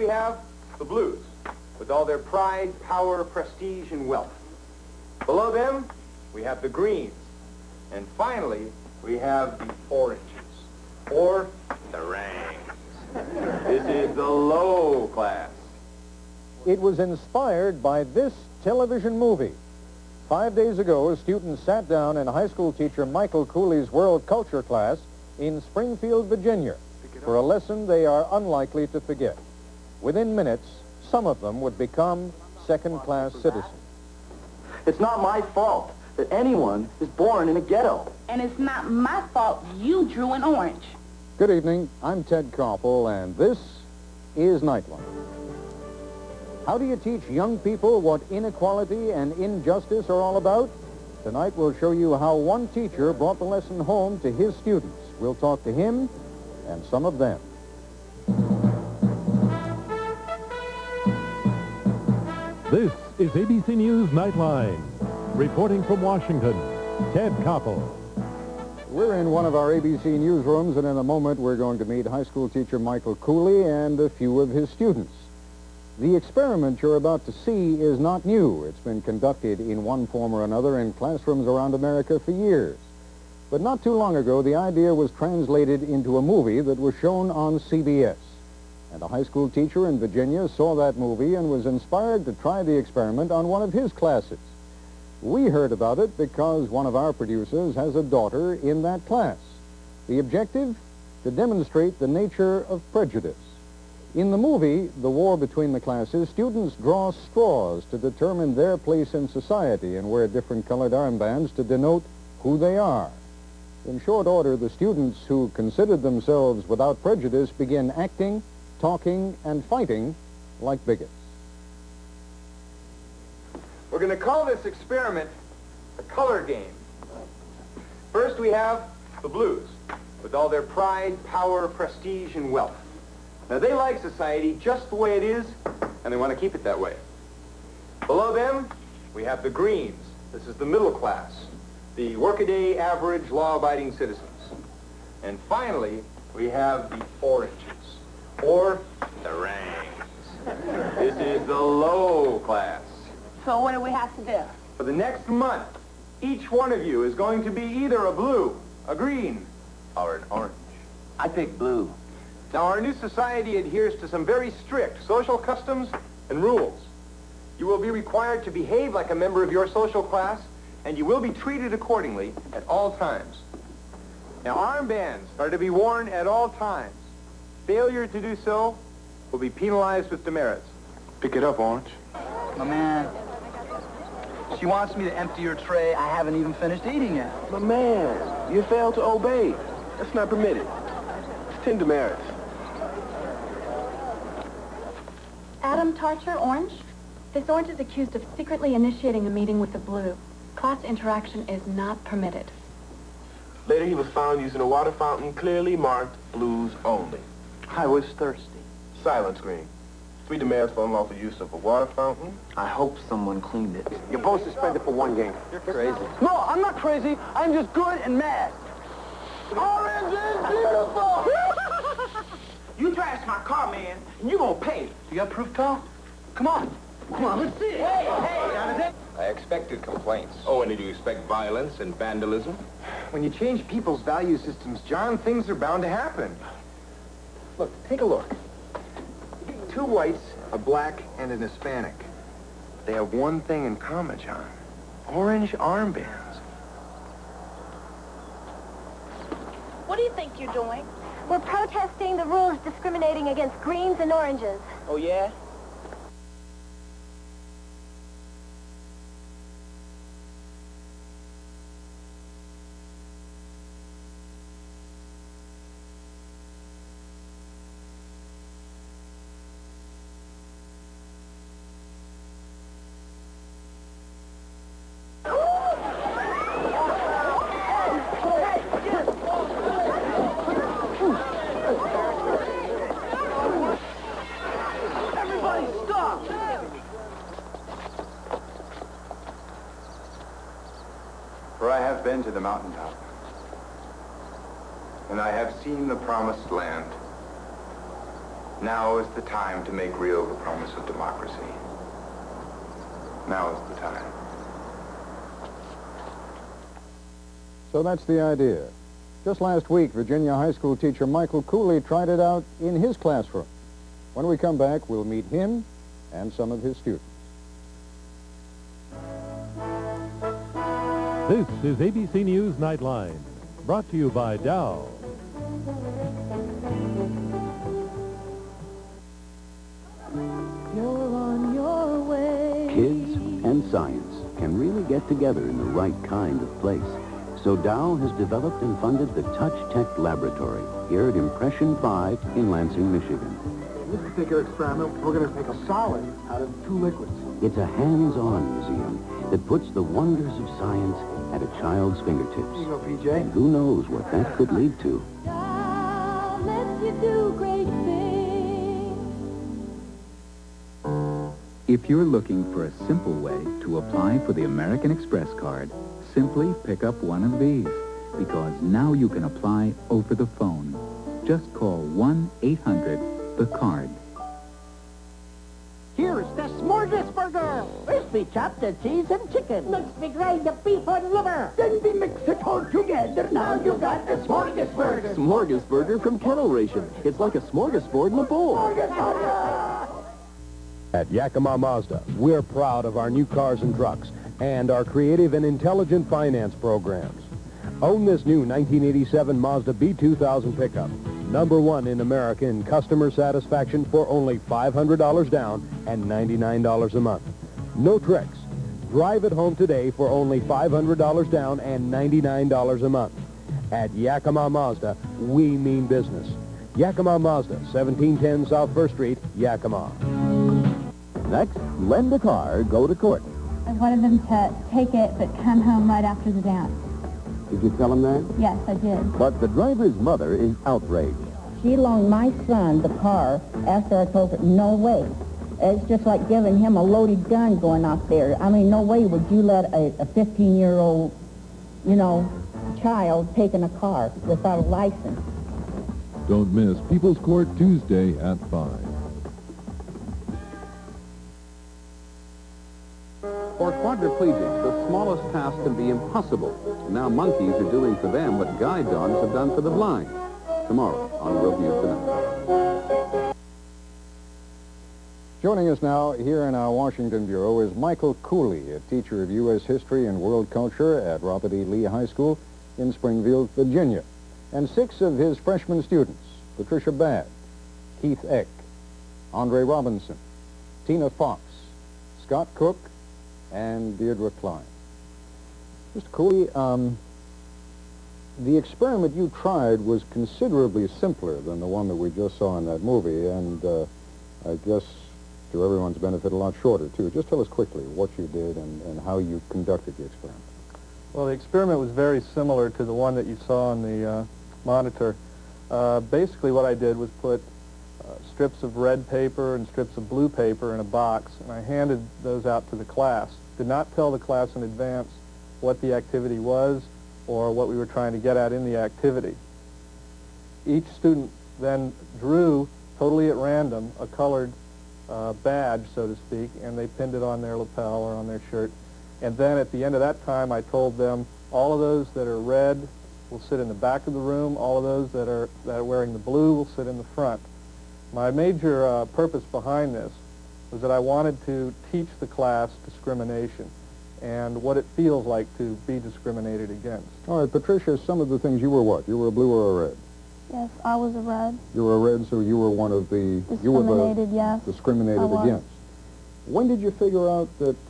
we have the blues, with all their pride, power, prestige, and wealth. Below them, we have the greens. And finally, we have the oranges, or the rangs. This is the low class. It was inspired by this television movie. 5 days ago, students sat down in high school teacher Michael Cooley's world culture class in Springfield, Virginia, for a lesson they are unlikely to forget. Within minutes, some of them would become second-class citizens. It's not my fault that anyone is born in a ghetto. And it's not my fault you drew an orange. Good evening. I'm Ted Koppel, and this is Nightline. How do you teach young people what inequality and injustice are all about? Tonight we'll show you how one teacher brought the lesson home to his students. We'll talk to him and some of them. This is ABC News Nightline. Reporting from Washington, Ted Koppel. We're in one of our ABC newsrooms, and in a moment we're going to meet high school teacher Michael Cooley and a few of his students. The experiment you're about to see is not new. It's been conducted in one form or another in classrooms around America for years. But not too long ago, the idea was translated into a movie that was shown on CBS. And a high school teacher in Virginia saw that movie and was inspired to try the experiment on one of his classes. We heard about it because one of our producers has a daughter in that class. The objective? To demonstrate the nature of prejudice. In the movie, The War Between the Classes, students draw straws to determine their place in society and wear different colored armbands to denote who they are. In short order, the students who considered themselves without prejudice begin acting, talking, and fighting like bigots. We're going to call this experiment a color game. First, we have the blues, with all their pride, power, prestige, and wealth. Now, they like society just the way it is, and they want to keep it that way. Below them, we have the greens. This is the middle class, the workaday, average, law-abiding citizens. And finally, we have the oranges, or the rangs. This is the low class. So what do we have to do? For the next month, each one of you is going to be either a blue, a green, or an orange. I pick blue. Now, our new society adheres to some very strict social customs and rules. You will be required to behave like a member of your social class, and you will be treated accordingly at all times. Now, armbands are to be worn at all times. Failure to do so will be penalized with demerits. Pick it up, Orange. My man, she wants me to empty your tray. I haven't even finished eating yet. My man, you failed to obey. That's not permitted. It's 10 demerits. Adam Tarcher, orange. This orange is accused of secretly initiating a meeting with the blue. Class interaction is not permitted. Later, he was found using a water fountain clearly marked blues only. I was thirsty. Silence green. 3 demerits for unlawful use of a water fountain. I hope someone cleaned it. You're both suspended for 1 game. You're crazy. No, I'm not crazy. I'm just good and mad. Orange is beautiful! You trashed my car, man, and you gonna pay. You got proof, Tom? Come on. Come on, let's see it. Hey, now does it? I expected complaints. Oh, and did you expect violence and vandalism? When you change people's value systems, John, things are bound to happen. Look, take a look. 2 whites, a black, and an Hispanic. They have one thing in common, John. Orange armbands. What do you think you're doing? We're protesting the rules discriminating against greens and oranges. Oh, yeah? For I have been to the mountaintop, and I have seen the promised land. Now is the time to make real the promise of democracy. Now is the time. So that's the idea. Just last week, Virginia high school teacher Michael Cooley tried it out in his classroom. When we come back, we'll meet him and some of his students. This is ABC News Nightline, brought to you by Dow. You're on your way. Kids and science can really get together in the right kind of place. So Dow has developed and funded the Touch Tech Laboratory here at Impression 5 in Lansing, Michigan. In this particular experiment, we're going to make a solid out of two liquids. It's a hands-on museum that puts the wonders of science at a child's fingertips. Here you go, PJ. And who knows what that could lead to. Dow lets you do great things. If you're looking for a simple way to apply for the American Express card, simply pick up one of these, because now you can apply over the phone. Just call 1-800-THE-CARD. Here's the smorgasburger. Crispy chopped cheese and chicken. Mixed with grind of beef and liver. Then we mix it all together. Now you got the smorgasburger. Smorgasburger from Kettle Ration. It's like a smorgasbord in a bowl. At Yakima Mazda, we're proud of our new cars and trucks and our creative and intelligent finance programs. Own this new 1987 Mazda B2000 pickup, #1 in America in customer satisfaction for only $500 down and $99 a month. No tricks. Drive it home today for only $500 down and $99 a month. At Yakima Mazda, we mean business. Yakima Mazda, 1710 South 1st Street, Yakima. Next, lend a car, go to court. I wanted them to take it, but come home right after the dance. Did you tell him that? Yes, I did. But the driver's mother is outraged. She loaned my son the car after I told her, no way. It's just like giving him a loaded gun going out there. I mean, no way would you let a 15-year-old, child take in a car without a license. Don't miss People's Court Tuesday at 5. For quadriplegics, the smallest task can be impossible. Now monkeys are doing for them what guide dogs have done for the blind. Tomorrow on World News Tonight. Joining us now here in our Washington Bureau is Michael Cooley, a teacher of U.S. history and world culture at Robert E. Lee High School in Springfield, Virginia, and 6 of his freshman students, Patricia Babb, Keith Eck, Andre Robinson, Tina Fox, Scott Cook, and Deirdre Klein. Mr. Cooley, the experiment you tried was considerably simpler than the one that we just saw in that movie, and I guess to everyone's benefit, a lot shorter, too. Just tell us quickly what you did and how you conducted the experiment. Well, the experiment was very similar to the one that you saw on the monitor. Basically what I did was put strips of red paper and strips of blue paper in a box, and I handed those out to the class. Did not tell the class in advance what the activity was or what we were trying to get at in the activity. Each student then drew, totally at random, a colored badge, so to speak, and they pinned it on their lapel or on their shirt. And then at the end of that time, I told them all of those that are red will sit in the back of the room, all of those that are wearing the blue will sit in the front. My major purpose behind this was that I wanted to teach the class discrimination and what it feels like to be discriminated against. All right, Patricia, some of the things you were what? You were a blue or a red? Yes, I was a red. You were a red, so you were one of the... Discriminated, yes. Discriminated against. When did you figure out that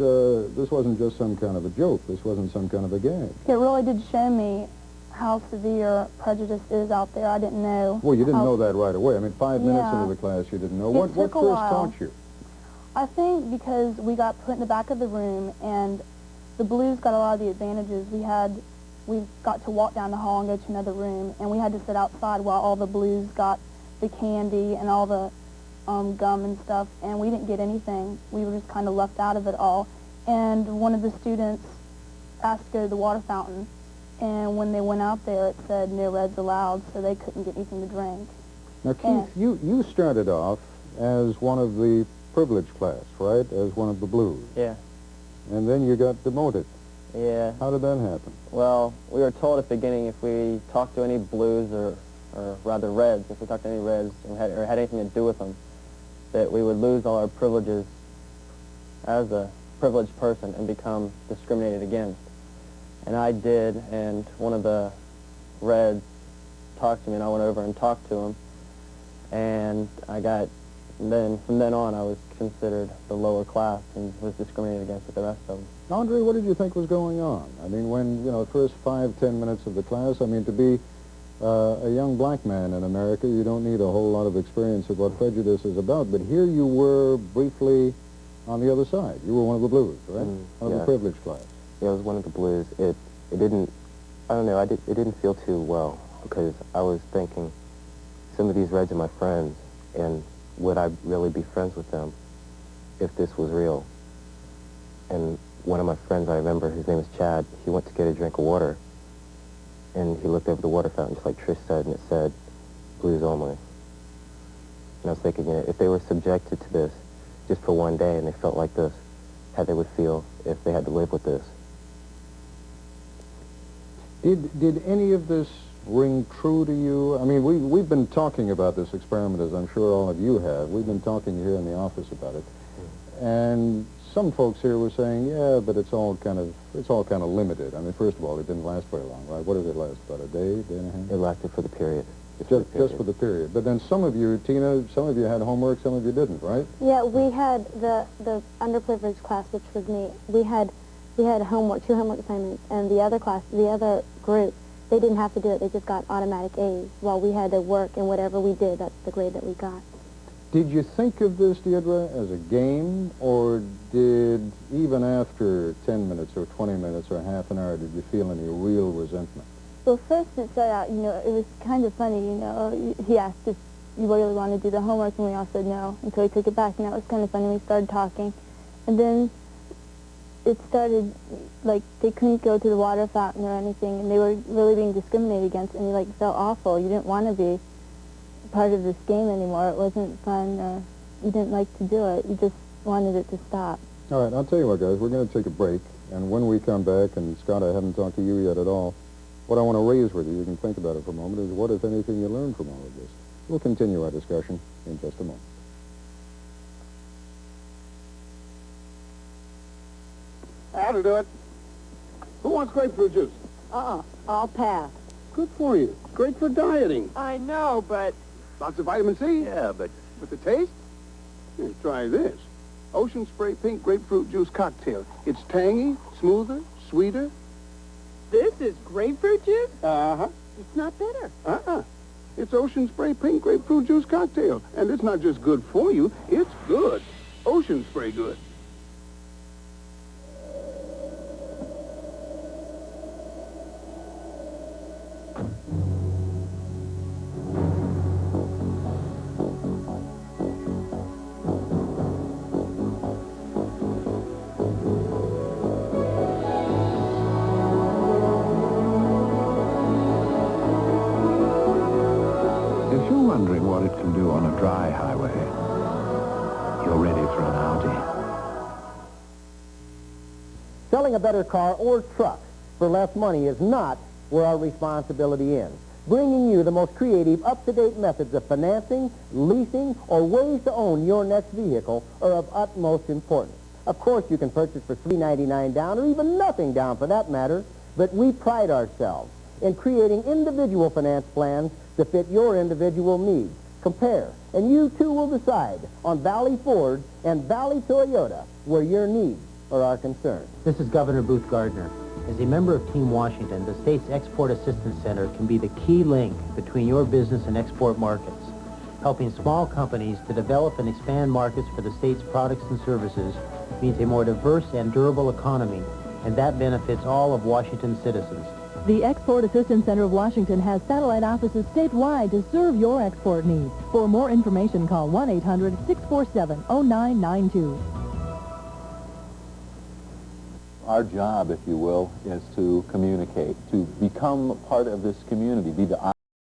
this wasn't just some kind of a joke, this wasn't some kind of a gag? It really did show me how severe prejudice is out there. I didn't know. Well, you didn't know that right away. I mean, 5 minutes into the class, you didn't know. What first taught you? I think because we got put in the back of the room, and the blues got a lot of the advantages. We got to walk down the hall and go to another room, and we had to sit outside while all the blues got the candy and all the gum and stuff, and we didn't get anything. We were just kind of left out of it all. And one of the students asked to go to the water fountain, and when they went out there, it said no reds allowed, so they couldn't get anything to drink. Now, Keith, you started off as one of the privileged class, right? As one of the blues. Yeah. And then you got demoted. Yeah. How did that happen? Well, we were told at the beginning if we talked to any blues, or rather reds, if we talked to any reds or had anything to do with them, that we would lose all our privileges as a privileged person and become discriminated against. And I did, and one of the reds talked to me, and I went over and talked to him, and then from then on I was considered the lower class and was discriminated against with the rest of them. Andre, what did you think was going on? I mean, when, you know, the first 5-10 minutes of the class, I mean, to be a young black man in America, you don't need a whole lot of experience of what prejudice is about, but here you were briefly on the other side. You were one of the blues, right? One of the privileged class. Yeah, I was one of the blues. It didn't, I don't know, it didn't feel too well, because I was thinking, some of these reds are my friends, and would I really be friends with them if this was real? And one of my friends, I remember, his name is Chad, he went to get a drink of water, and he looked over the water fountain, just like Trish said, and it said, blues only. And I was thinking, you know, if they were subjected to this just for one day and they felt like this, how they would feel if they had to live with this. Did any of this ring true to you? I mean, we've been talking about this experiment, as I'm sure all of you have. We've been talking here in the office about it. And some folks here were saying, yeah, but it's all kind of limited. I mean, first of all, it didn't last very long, right? What did it last, about a day, day and a half? It lasted for the period. Just for the period. But then some of you, Tina, some of you had homework, some of you didn't, right? Yeah, we had the underprivileged class, which was me. We had homework, 2 homework assignments, and the other class, the other group, they didn't have to do it. They just got automatic A's, while we had to work, and whatever we did, that's the grade that we got. Did you think of this, Deirdre, as a game, or did, even after 10 minutes or 20 minutes or half an hour, did you feel any real resentment? Well, first it started out, you know, it was kind of funny, you know. He asked if you really wanted to do the homework, and we all said no, until he took it back, and that was kind of funny. We started talking, and then it started, like, they couldn't go to the water fountain or anything, and they were really being discriminated against, and it felt awful. You didn't want to be part of this game anymore. It wasn't fun. You didn't like to do it. You just wanted it to stop. All right, I'll tell you what, guys, we're going to take a break, and when we come back, and Scott, I haven't talked to you yet at all, what I want to raise with you can think about it for a moment, is what, if anything, you learned from all of this. We'll continue our discussion in just a moment. That'll do it. Who wants grapefruit juice? I'll pass. Good for you. It's great for dieting. I know, but... Lots of vitamin C. Yeah, but... With the taste? Here, try this. Ocean Spray Pink Grapefruit Juice Cocktail. It's tangy, smoother, sweeter. This is grapefruit juice? Uh-huh. It's not bitter. It's Ocean Spray Pink Grapefruit Juice Cocktail. And it's not just good for you, it's good. Ocean Spray good. Wondering what it can do on a dry highway. You're ready for an Audi. Selling a better car or truck for less money is not where our responsibility ends. Bringing you the most creative, up-to-date methods of financing, leasing, or ways to own your next vehicle are of utmost importance. Of course, you can purchase for $3.99 down, or even nothing down for that matter, but we pride ourselves in creating individual finance plans to fit your individual needs. Compare, and you too will decide on Valley Ford and Valley Toyota, where your needs are our concern. This is Governor Booth Gardner. As a member of Team Washington, the state's Export Assistance Center can be the key link between your business and export markets. Helping small companies to develop and expand markets for the state's products and services means a more diverse and durable economy, and that benefits all of Washington's citizens. The Export Assistance Center of Washington has satellite offices statewide to serve your export needs. For more information, call 1-800-647-0992. Our job, if you will, is to communicate, to become part of this community, be the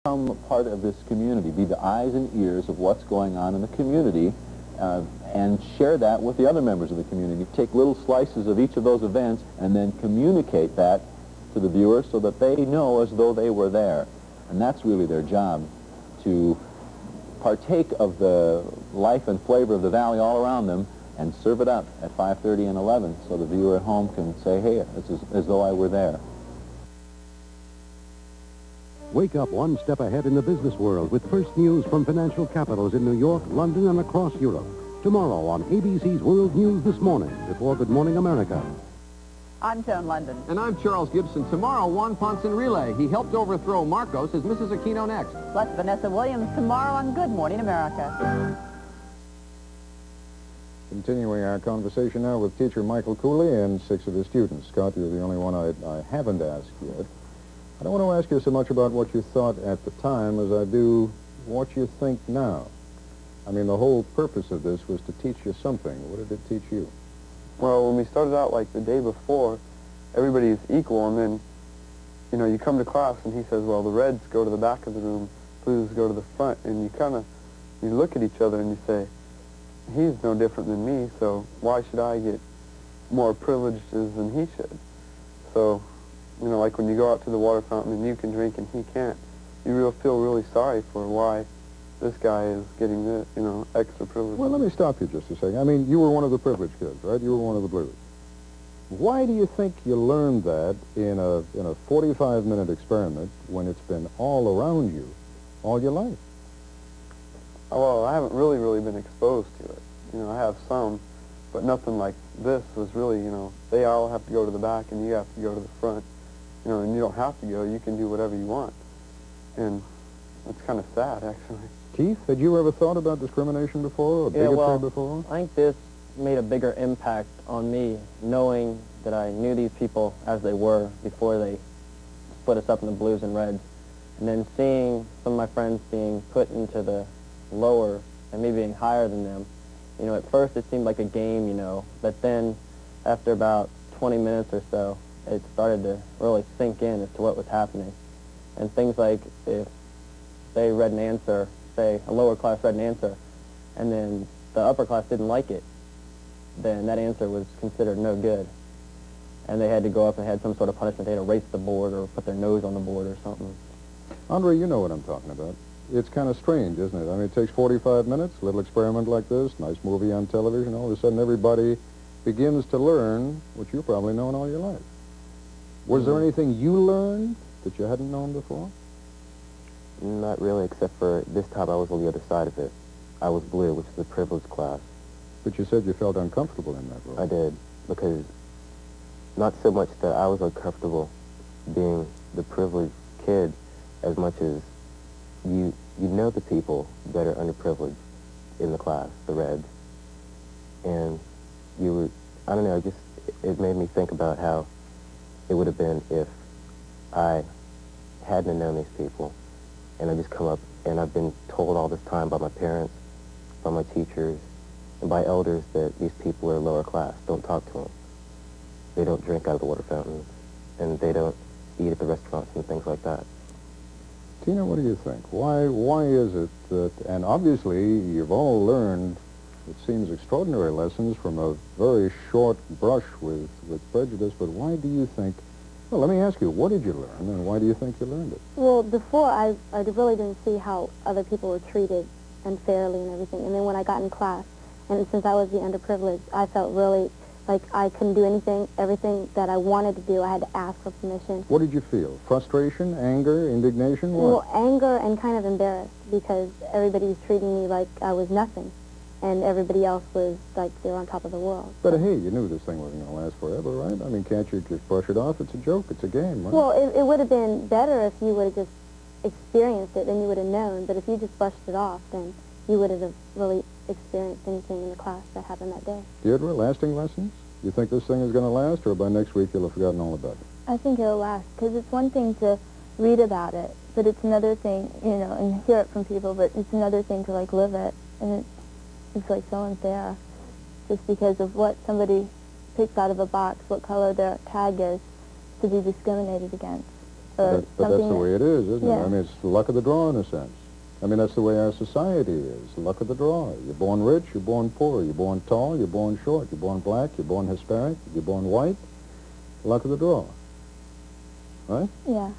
become part of this community, be the eyes and ears of what's going on in the community, and share that with the other members of the community. Take little slices of each of those events and then communicate that to the viewers so that they know as though they were there. And that's really their job, to partake of the life and flavor of the valley all around them and serve it up at 5:30 and 11 so the viewer at home can say, hey, it's as though I were there. Wake up one step ahead in the business world with first news from financial capitals in New York, London, and across Europe. Tomorrow on ABC's World News This Morning before Good Morning America. I'm Joan London. And I'm Charles Gibson. Tomorrow, Juan Ponce in Relay. He helped overthrow Marcos. Is Mrs. Aquino next? Plus Vanessa Williams tomorrow on Good Morning America. Continuing our conversation now with teacher Michael Cooley and 6 of his students. Scott, you're the only one I haven't asked yet. I don't want to ask you so much about what you thought at the time as I do what you think now. I mean, the whole purpose of this was to teach you something. What did it teach you? Well, when we started out, like the day before, everybody's equal, and then, you know, you come to class and he says, well, the Reds go to the back of the room, Blues go to the front, and you look at each other and you say, he's no different than me, so why should I get more privileges than he should? So, you know, like when you go out to the water fountain and you can drink and he can't, you feel really sorry for why this guy is getting this, you know, extra privilege. Well, let me stop you just a second. I mean, you were one of the privileged kids, right? You were one of the Blues. Why do you think you learned that in a 45-minute experiment when it's been all around you all your life? Well, I haven't really been exposed to it. You know, I have some, but nothing like this was really, you know, they all have to go to the back and you have to go to the front. You know, and you don't have to go. You can do whatever you want. And it's kind of sad, actually. Keith, had you ever thought about discrimination before or bigotry before? I think this made a bigger impact on me, knowing that I knew these people as they were before they split us up in the Blues and Reds, and then seeing some of my friends being put into the lower and me being higher than them. You know, at first it seemed like a game, you know, but then after about 20 minutes or so, it started to really sink in as to what was happening. And things like if they read an answer, say a lower class read an answer, and then the upper class didn't like it, then that answer was considered no good. And they had to go up and had some sort of punishment. They had to erase the board or put their nose on the board or something. Andre, you know what I'm talking about. It's kind of strange, isn't it? I mean, it takes 45 minutes, a little experiment like this, nice movie on television, all of a sudden everybody begins to learn what you've probably known all your life. Was there anything you learned that you hadn't known before? Not really, except for this time I was on the other side of it. I was Blue, which is the privileged class. But you said you felt uncomfortable in that role. I did, because not so much that I was uncomfortable being the privileged kid as much as you know the people that are underprivileged in the class, the Reds. And you were, I don't know, it made me think about how it would have been if I hadn't known these people. And I just come up and I've been told all this time by my parents, by my teachers, and by elders that these people are lower class. Don't talk to them. They don't drink out of the water fountains, and they don't eat at the restaurants and things like that. Tina, what do you think? Why is it that, and obviously you've all learned, it seems, extraordinary lessons from a very short brush with prejudice, but why do you think, well, let me ask you, what did you learn, and why do you think you learned it? Well, before, I really didn't see how other people were treated unfairly and everything, and then when I got in class, and since I was the underprivileged, I felt really like I couldn't do anything, everything that I wanted to do, I had to ask for permission. What did you feel? Frustration, anger, indignation, what? Well, anger and kind of embarrassed because everybody was treating me like I was nothing, and everybody else was like they were on top of the world. But hey, you knew this thing wasn't going to last forever, right? I mean, can't you just brush it off? It's a joke, it's a game, right? Well, it would have been better if you would have just experienced it, then you would have known, but if you just brushed it off, then you wouldn't have really experienced anything in the class that happened that day. Deirdre, lasting lessons? You think this thing is going to last, or by next week you'll have forgotten all about it? I think it'll last, because it's one thing to read about it, but it's another thing, you know, and hear it from people, but it's another thing to, like, live it, and it's like, so unfair, just because of what somebody picks out of a box, what color their tag is, to be discriminated against. But that's the way it is, isn't Yeah. it? I mean, it's the luck of the draw in a sense. I mean, that's the way our society is, the luck of the draw. You're born rich, you're born poor, you're born tall, you're born short, you're born black, you're born Hispanic, you're born white. Luck of the draw. Right? Yeah.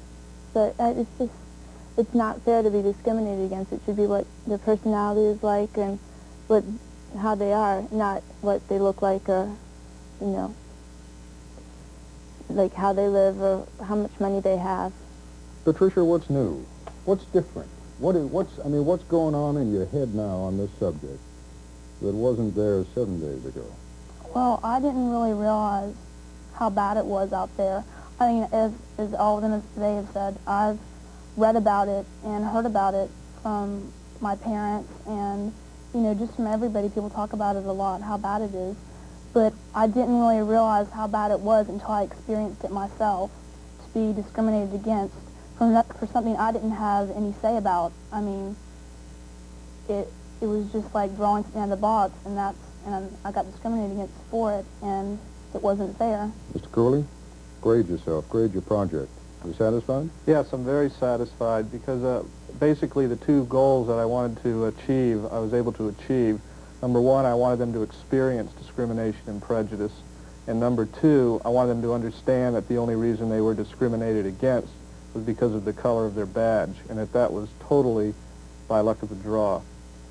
But it's just, it's not fair to be discriminated against. It should be what their personality is like and how they are, not what they look like or, you know, like how they live or how much money they have. Patricia, what's new? What's different? What's going on in your head now on this subject that wasn't there 7 days ago? Well, I didn't really realize how bad it was out there. I mean, as all of them today have said, I've read about it and heard about it from my parents and, you know, just from everybody. People talk about it a lot, how bad it is. But I didn't really realize how bad it was until I experienced it myself, to be discriminated against for something I didn't have any say about. I mean, it was just like drawing something out of the box, and I got discriminated against for it, and it wasn't fair. Mr. Cooley, grade yourself, grade your project. Are you satisfied? Yes, I'm very satisfied because basically the two goals that I wanted to achieve, I was able to achieve. Number one, I wanted them to experience discrimination and prejudice. And number two, I wanted them to understand that the only reason they were discriminated against was because of the color of their badge, and that was totally by luck of the draw.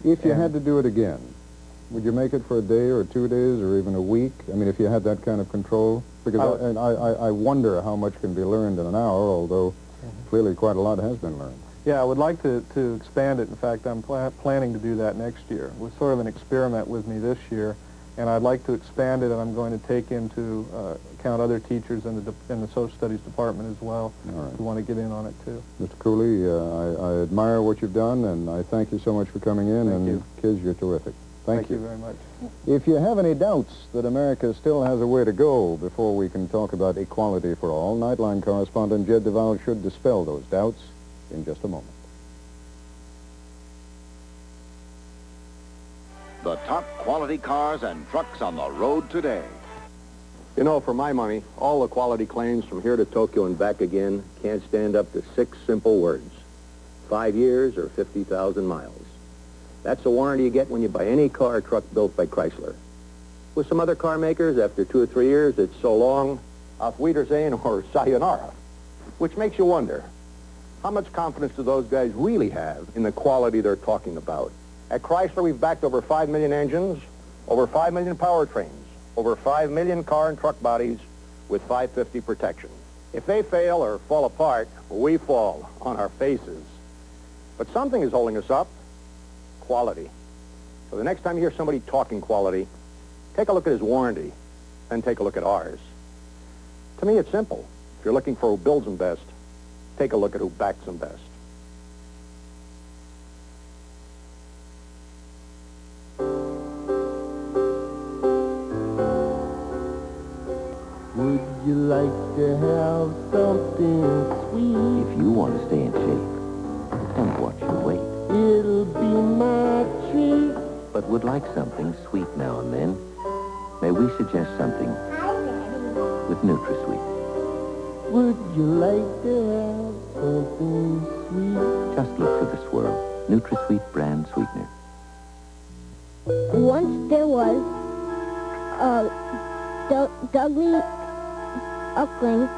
If you had to do it again, would you make it for a day or 2 days or even a week? I mean, if you had that kind of control? Because I wonder how much can be learned in an hour, although clearly quite a lot has been learned. Yeah, I would like to expand it. In fact, I'm planning to do that next year. It was sort of an experiment with me this year, and I'd like to expand it, and I'm going to take into account other teachers in the social studies department as well who want to get in on it too. Mr. Cooley, I admire what you've done, and I thank you so much for coming in. Thank you. Kids, you're terrific. Thank you very much. If you have any doubts that America still has a way to go before we can talk about equality for all, Nightline correspondent Jed Duval should dispel those doubts in just a moment. The top quality cars and trucks on the road today. You know, for my money, all the quality claims from here to Tokyo and back again can't stand up to 6 simple words. 5 years or 50,000 miles. That's the warranty you get when you buy any car or truck built by Chrysler. With some other car makers, after 2 or 3 years, it's so long, auf Wiedersehen or sayonara. Which makes you wonder, how much confidence do those guys really have in the quality they're talking about? At Chrysler, we've backed over 5 million engines, over 5 million powertrains, over 5 million car and truck bodies with 550 protection. If they fail or fall apart, we fall on our faces. But something is holding us up. Quality. So the next time you hear somebody talking quality, take a look at his warranty, then take a look at ours. To me, it's simple. If you're looking for who builds them best, take a look at who backs them best. Would you like to have something sweet? If you want to stay in shape, don't watch your weight. It'll be my treat. But would like something sweet now and then. May we suggest something with NutraSweet? Would you like to have something sweet? Just look for the swirl. NutraSweet brand sweetener. Once there was Dudley Duckling.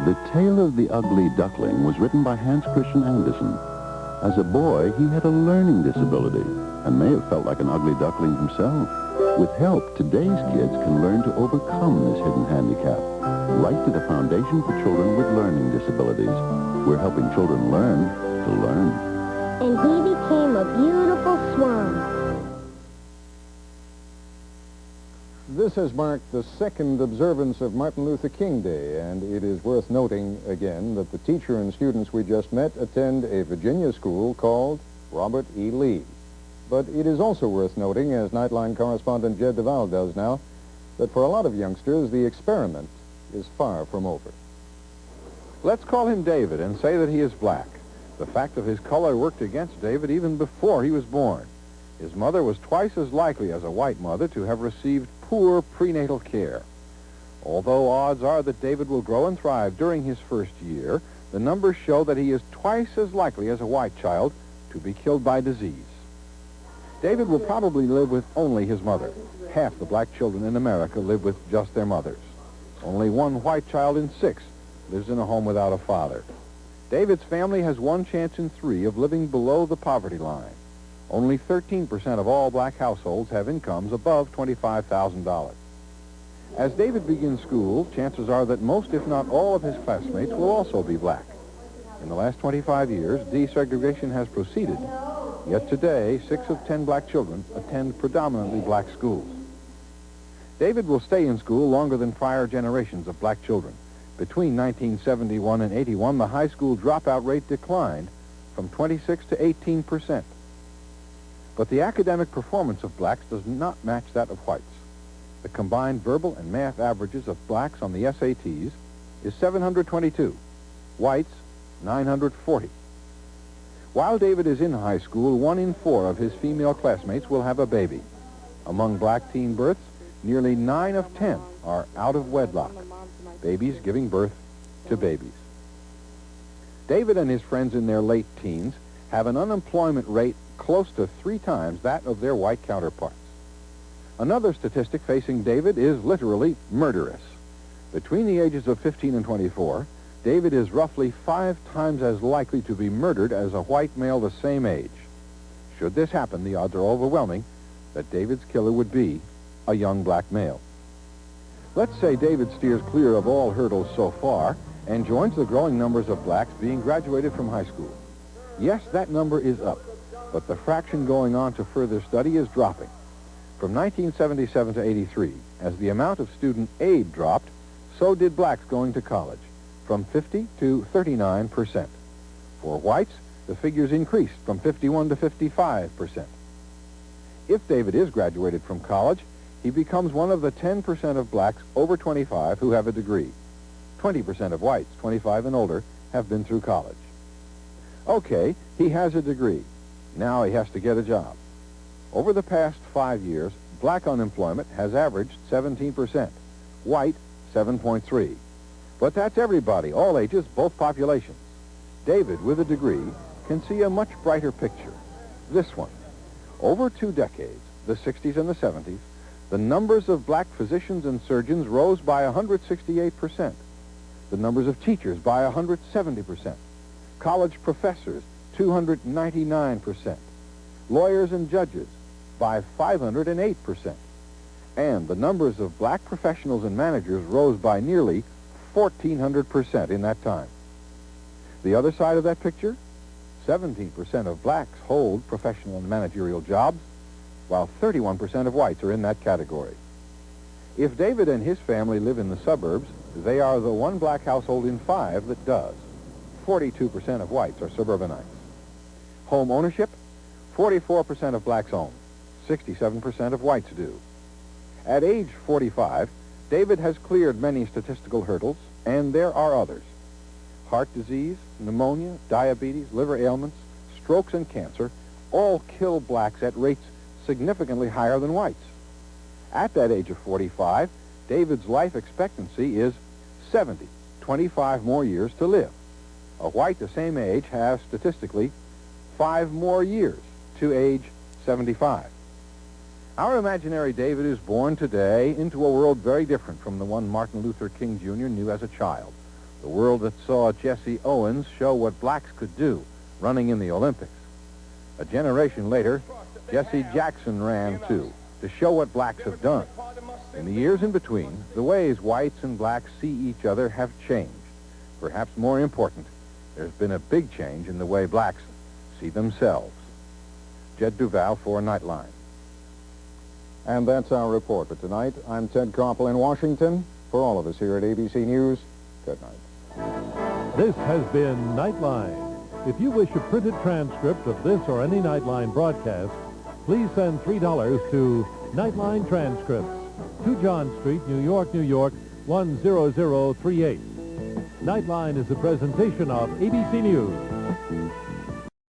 The Tale of the Ugly Duckling was written by Hans Christian Andersen. As a boy, he had a learning disability and may have felt like an ugly duckling himself. With help, today's kids can learn to overcome this hidden handicap. Write to the Foundation for Children with Learning Disabilities. We're helping children learn to learn. And he became a beautiful swan. This has marked the second observance of Martin Luther King Day, and it is worth noting again that the teacher and students we just met attend a Virginia school called Robert E. Lee. But it is also worth noting, as Nightline correspondent Jed Duval does now, that for a lot of youngsters, the experiment is far from over. Let's call him David and say that he is black. The fact of his color worked against David even before he was born. His mother was twice as likely as a white mother to have received poor prenatal care. Although odds are that David will grow and thrive during his first year, the numbers show that he is twice as likely as a white child to be killed by disease. David will probably live with only his mother. Half the black children in America live with just their mothers. Only one white child in 6 lives in a home without a father. David's family has 1 chance in 3 of living below the poverty line. Only 13% of all black households have incomes above $25,000. As David begins school, chances are that most, if not all, of his classmates will also be black. In the last 25 years, desegregation has proceeded, yet today, 6 of 10 black children attend predominantly black schools. David will stay in school longer than prior generations of black children. Between 1971 and 81, the high school dropout rate declined from 26 to 18%. But the academic performance of blacks does not match that of whites. The combined verbal and math averages of blacks on the SATs is 722, whites 940. While David is in high school, 1 in 4 of his female classmates will have a baby. Among black teen births, nearly 9 of 10 are out of wedlock, babies giving birth to babies. David and his friends in their late teens have an unemployment rate close to 3 times that of their white counterparts. Another statistic facing David is literally murderous. Between the ages of 15 and 24, David is roughly 5 times as likely to be murdered as a white male the same age. Should this happen, the odds are overwhelming that David's killer would be a young black male. Let's say David steers clear of all hurdles so far and joins the growing numbers of blacks being graduated from high school. Yes, that number is up, but the fraction going on to further study is dropping. From 1977 to 83, as the amount of student aid dropped, so did blacks going to college, from 50 to 39%. For whites, the figures increased from 51 to 55%. If David is graduated from college, he becomes one of the 10% of blacks over 25 who have a degree. 20% of whites, 25 and older, have been through college. Okay, he has a degree. Now he has to get a job. Over the past 5 years, black unemployment has averaged 17%, white 7.3%. But that's everybody, all ages, both populations. David, with a degree, can see a much brighter picture. This one. Over 2 decades, the 60s and the 70s, the numbers of black physicians and surgeons rose by 168%. The numbers of teachers by 170%. College professors, 299%. Lawyers and judges by 508%. And the numbers of black professionals and managers rose by nearly 1,400% in that time. The other side of that picture, 17% of blacks hold professional and managerial jobs, while 31% of whites are in that category. If David and his family live in the suburbs, they are the 1 black household in 5 that does. 42% of whites are suburbanites. Home ownership, 44% of blacks own. 67% of whites do. At age 45, David has cleared many statistical hurdles, and there are others. Heart disease, pneumonia, diabetes, liver ailments, strokes, and cancer all kill blacks at rates significantly higher than whites. At that age of 45, David's life expectancy is 70, 25 more years to live. A white the same age has, statistically, 5 more years to age 75. Our imaginary David is born today into a world very different from the one Martin Luther King Jr. knew as a child. The world that saw Jesse Owens show what blacks could do, running in the Olympics. A generation later, Jesse Jackson ran, too, to show what blacks have done. In the years in between, the ways whites and blacks see each other have changed. Perhaps more important, there's been a big change in the way blacks see themselves. Jed Duval for Nightline. And that's our report for tonight. I'm Ted Koppel in Washington. For all of us here at ABC News, good night. This has been Nightline. If you wish a printed transcript of this or any Nightline broadcast, please send $3 to Nightline Transcripts, 2 John Street, New York, New York, 10038. Nightline is a presentation of ABC News.